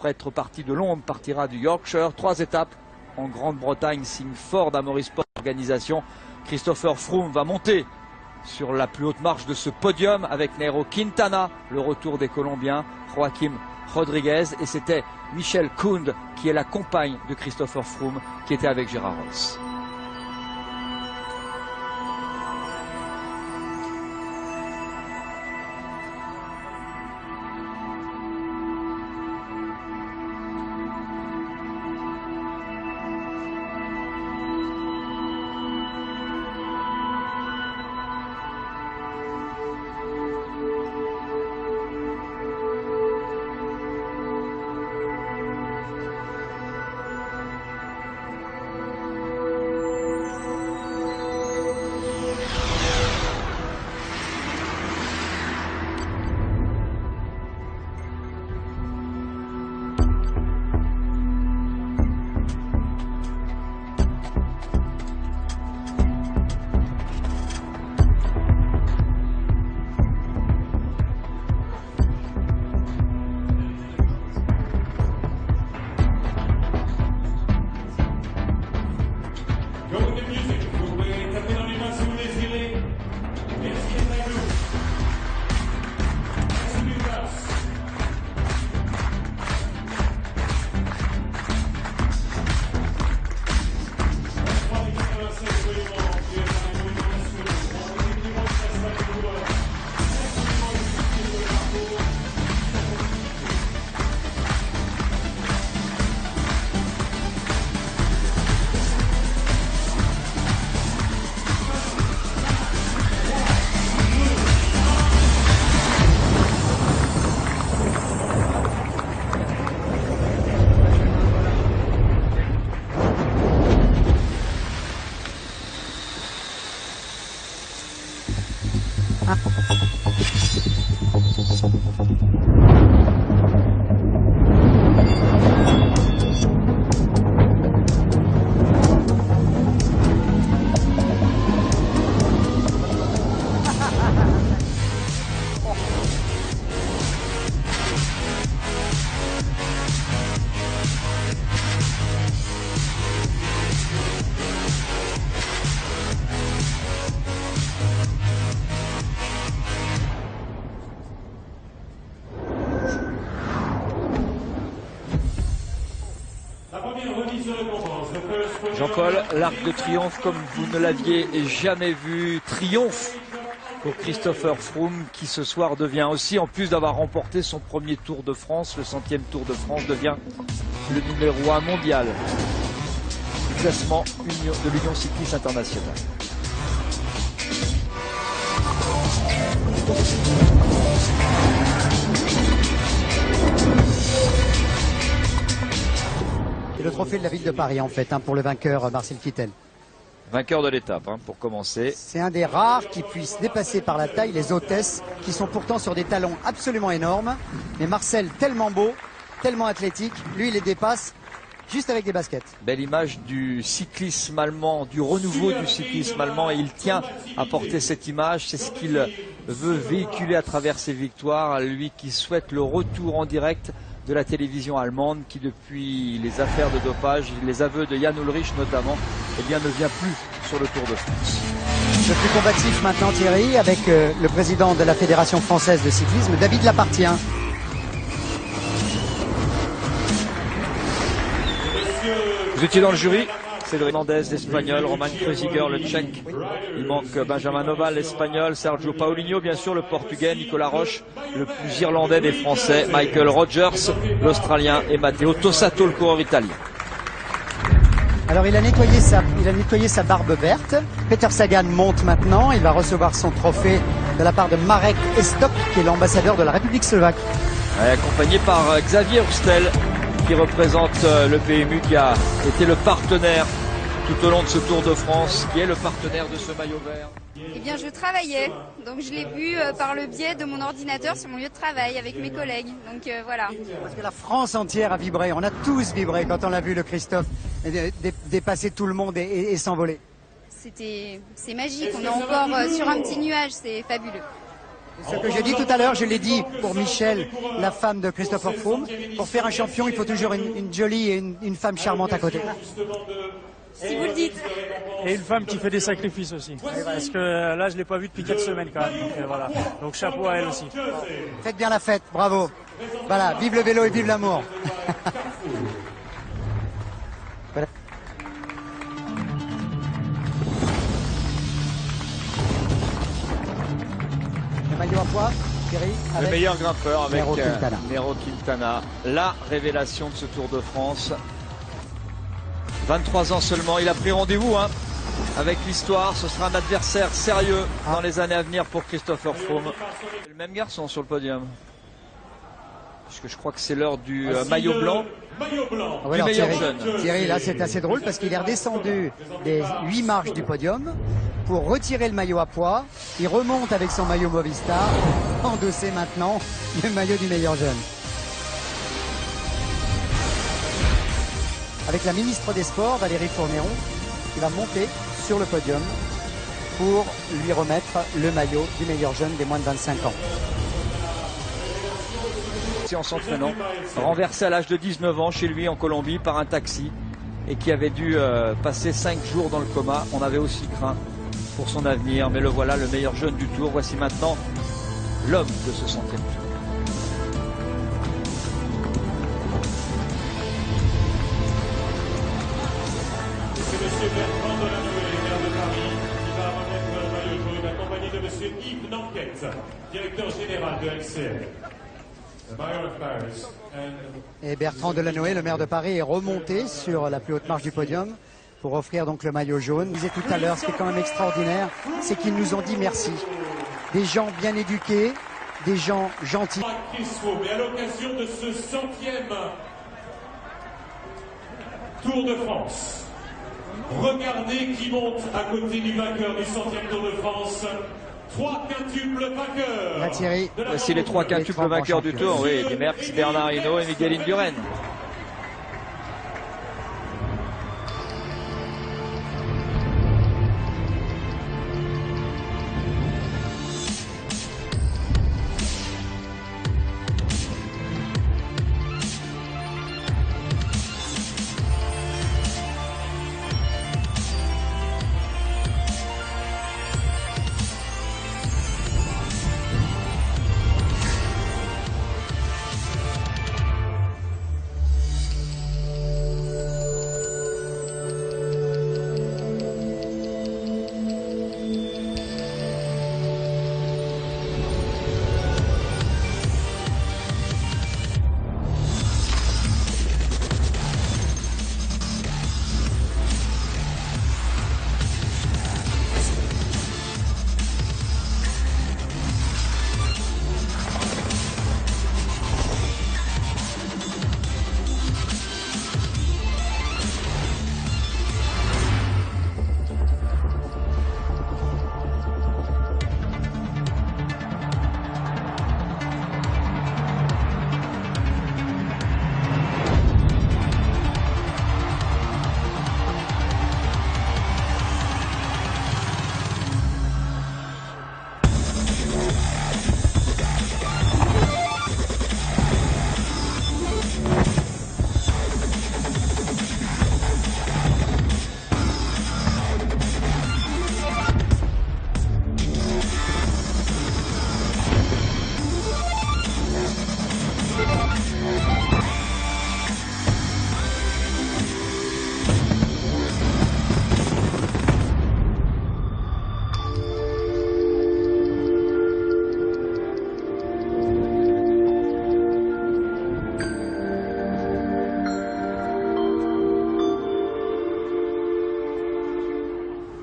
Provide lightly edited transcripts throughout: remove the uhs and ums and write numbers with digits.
être parti de Londres, partira du Yorkshire. 3 étapes en Grande-Bretagne, signe fort d'Amaury Sport Organisation. Christopher Froome va monter sur la plus haute marche de ce podium avec Nairo Quintana, le retour des Colombiens, Joaquim Rodriguez, et c'était Michelle Kound qui est la compagne de Christopher Froome qui était avec Gérard Ross. Jean-Paul, l'Arc de Triomphe comme vous ne l'aviez jamais vu, triomphe pour Christopher Froome qui ce soir devient aussi, en plus d'avoir remporté son premier Tour de France, le 100e Tour de France, devient le numéro 1 mondial du classement de l'Union cycliste internationale. Et le trophée de la ville de Paris en fait, pour le vainqueur Marcel Kittel. Vainqueur de l'étape, pour commencer. C'est un des rares qui puisse dépasser par la taille les hôtesses qui sont pourtant sur des talons absolument énormes. Mais Marcel, tellement beau, tellement athlétique, lui il les dépasse juste avec des baskets. Belle image du cyclisme allemand, du renouveau du cyclisme allemand, et il tient à porter cette image. C'est ce qu'il veut véhiculer à travers ses victoires, lui qui souhaite le retour en direct de la télévision allemande, qui depuis les affaires de dopage, les aveux de Jan Ullrich notamment, eh bien, ne vient plus sur le Tour de France. Le plus combatif maintenant, Thierry, avec le président de la Fédération française de cyclisme, David Lapartien. Vous étiez dans le jury, Cédric Hernandez, l'Espagnol, Roman Kreuziger, le Tchèque. Il manque Benjamin Noval, l'Espagnol, Sergio Paulinho, bien sûr, le Portugais, Nicolas Roche, le plus irlandais des Français, Michael Rogers, l'Australien, et Matteo Tossato, le coureur italien. Alors il a nettoyé sa barbe verte. Peter Sagan monte maintenant, il va recevoir son trophée de la part de Marek Estok, qui est l'ambassadeur de la République slovaque. Accompagné par Xavier Hustel, qui représente le PMU, qui a été le partenaire tout au long de ce Tour de France, qui est le partenaire de ce maillot vert. Eh bien, je travaillais, donc je l'ai vu par le biais de mon ordinateur sur mon lieu de travail avec mes collègues. Donc voilà. Parce que la France entière a vibré, on a tous vibré quand on l'a vu le Christophe dépasser tout le monde et s'envoler. C'est magique, on est encore sur un petit nuage, c'est fabuleux. Ce que j'ai dit tout à l'heure, je l'ai dit pour Michel, la femme de Christopher Froome. Pour faire un champion, il faut toujours une jolie et une femme charmante à côté. Si vous le dites. Et une femme qui fait des sacrifices aussi. Parce que là, je ne l'ai pas vue depuis 4 semaines quand même. Donc, voilà. Donc chapeau à elle aussi. Faites bien la fête, bravo. Voilà, vive le vélo et vive l'amour. Voilà. Le maillot à poids, Thierry, Le avec meilleur grimpeur avec Nairo Quintana. Nairo Quintana, la révélation de ce Tour de France. 23 ans seulement, il a pris rendez-vous avec l'histoire. Ce sera un adversaire sérieux dans les années à venir pour Christopher Froome. Le même garçon sur le podium. Puisque je crois que c'est l'heure du maillot blanc. Ah ouais, Du alors meilleur Thierry, jeune. Thierry, là c'est assez drôle parce qu'il est redescendu des 8 marches du podium pour retirer le maillot à poids. Il remonte avec son maillot Movistar, endosser maintenant le maillot du meilleur jeune. Avec la ministre des Sports, Valérie Fourniron, qui va monter sur le podium pour lui remettre le maillot du meilleur jeune des moins de 25 ans. En s'entraînant, renversé à l'âge de 19 ans chez lui en Colombie par un taxi et qui avait dû passer 5 jours dans le coma. On avait aussi craint pour son avenir, mais le voilà, le meilleur jeune du Tour. Voici maintenant l'homme de ce 100e Tour. C'est M. Bertrand Delanoë, maire de Paris, qui va remettre le maillot jaune, accompagné de M. Yves Nanquette, directeur général de LCR. Et Bertrand Delanoë, le maire de Paris, est remonté sur la plus haute marche du podium pour offrir donc le maillot jaune. Je disais tout à l'heure, ce qui est quand même extraordinaire, c'est qu'ils nous ont dit merci. Des gens bien éduqués, des gens gentils. Chris Froome, et à l'occasion de ce 100e Tour de France, regardez qui monte à côté du vainqueur du 100e Tour de France. 3 quintuples vainqueurs. Là, Thierry, Voici les 3 quintuples vainqueurs du Tour, oui, des Merckx, Bernard Hinault et Miguel Indurain.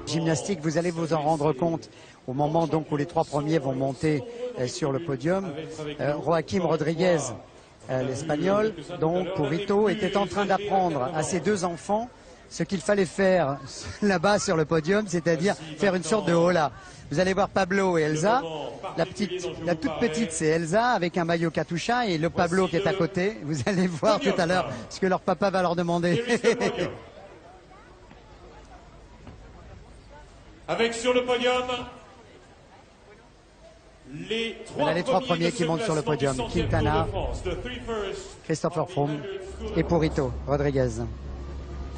Gymnastique, vous allez vous en rendre compte au moment donc où les 3 premiers vont monter sur le podium. Joaquim Rodriguez, l'Espagnol, donc Purito, était en train d'apprendre à ses 2 enfants ce qu'il fallait faire là-bas sur le podium, c'est-à-dire faire une sorte de hola. Vous allez voir Pablo et Elsa. La toute petite, c'est Elsa avec un maillot Katusha et le Pablo qui est à côté. Vous allez voir tout à l'heure ce que leur papa va leur demander. Avec sur le podium Voilà les trois premiers qui montent sur le podium. Quintana, Christopher Froome et Purito Rodriguez.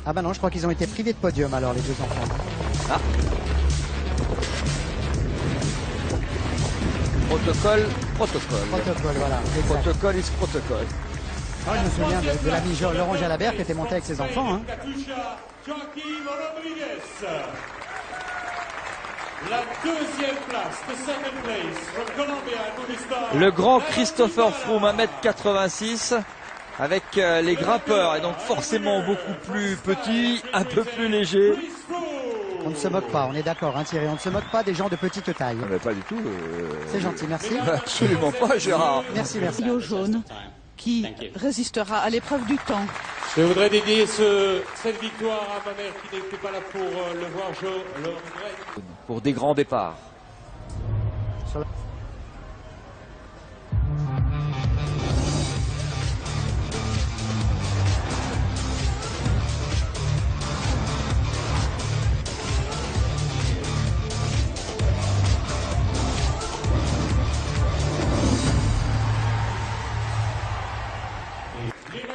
Ah ben non, je crois qu'ils ont été privés de podium alors, les deux enfants. Ah. Protocole. Protocole, voilà. Exact. Protocole is protocole. Ah, je me souviens de l'ami Laurent Jalabert qui était monté avec ses enfants. Hein. La deuxième place, the second place from Colombia, Movistar. Le grand Christopher Froome, 1m86, avec les grimpeurs, et donc forcément beaucoup plus petits, un peu plus légers. On ne se moque pas, on est d'accord, hein, Thierry, on ne se moque pas des gens de petite taille. Mais pas du tout. C'est gentil, merci. Absolument pas, Gérard. Merci. Maillot jaune qui résistera à l'épreuve du temps. Je voudrais dédier cette victoire à ma mère qui n'était pas là pour le voir, je le regrette. Pour des grands départs.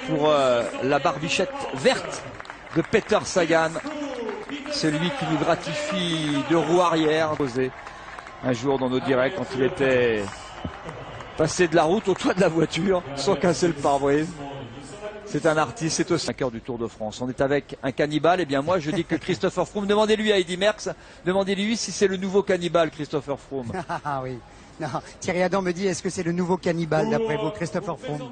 Pour la barbichette verte de Peter Sagan, celui qui nous gratifie de roue arrière, posé un jour dans nos directs quand il était passé de la route au toit de la voiture sans casser le pare-brise. C'est un artiste, c'est aussi un cœur du Tour de France. On est avec un cannibale, et bien moi je dis que Christopher Froome, demandez-lui à Eddy Merckx, demandez-lui si c'est le nouveau cannibale Christopher Froome. Ah oui. Non, Thierry Adam me dit, est-ce que c'est le nouveau cannibale d'après vous, Christopher Froome?